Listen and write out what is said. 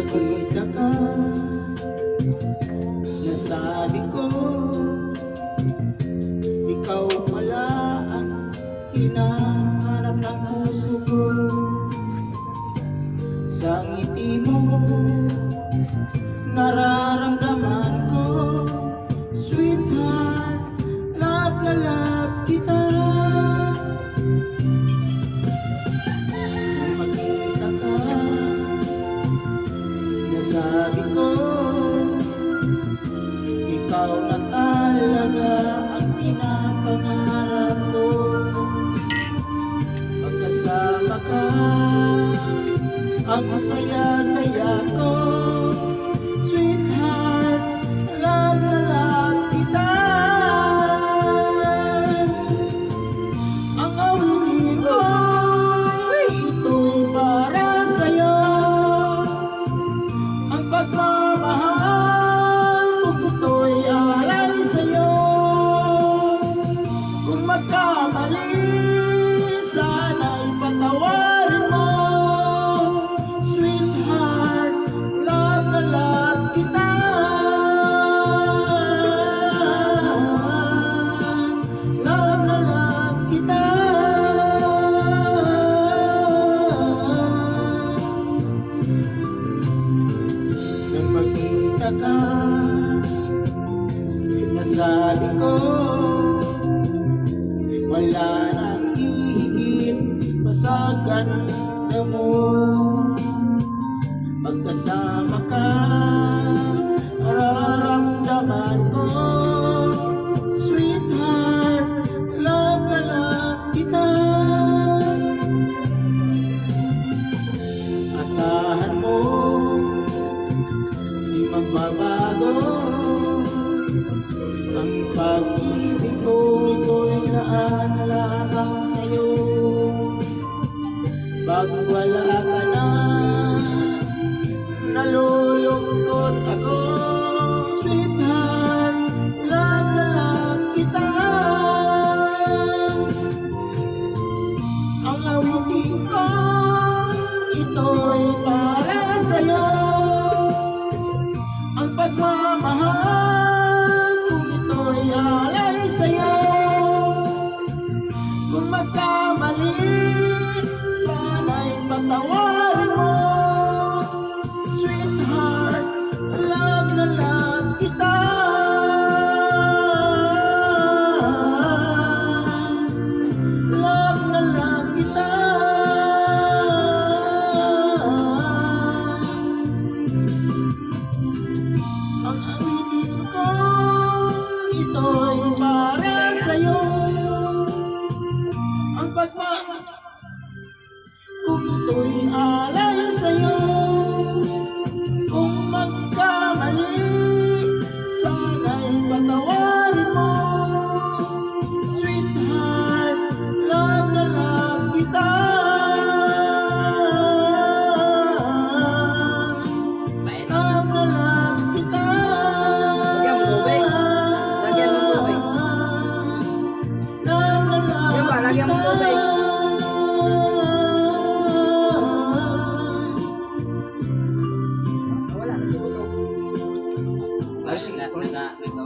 magkita ka, nasabi ko ikaw pala ang hinahanap ng puso ko. Sa ngiti mo nararamdaman ko, sweetheart, love na love kita. Kung magkita ka, nasabi ko ikaw na talaga ang pinapangarap ko. Pagkasama ka, ang masaya-saya ko, sweetheart, love na love kita. Ang awitin ko, ito'y para sa'yo. Ang pagmamahal kung ito'y alay sa'yo. Kung magkamali, sana'y patawarin mo. Magkita ka, nasabi ko wala nang hihigit pa sa ganda mo. Pagkasama ka, nararamdaman ko, sweetheart, love na love kita. Asahan mo magbabago ang pag-ibig ko, ito'y naalala sa'yo. Pag wala ka na, nalulungkot ako, sweetheart, love na love kita. Ang awitin ko, ito'y para sa'yo. Ang pagmamahal kung ito'y alay sa'yo. Kung magkamali, sana'y patawarin mo, sweetheart, love na love kita. Love na love kita. Ang awitin ko, ito'y para sa'yo. Ang pagmamahal kung ito'y alay sa'yo. Kung magkamali, sana'y patawarin mo, sweetheart, love na love kita. Love na love kita. Lagyan mo tubig. Wala na si Buto.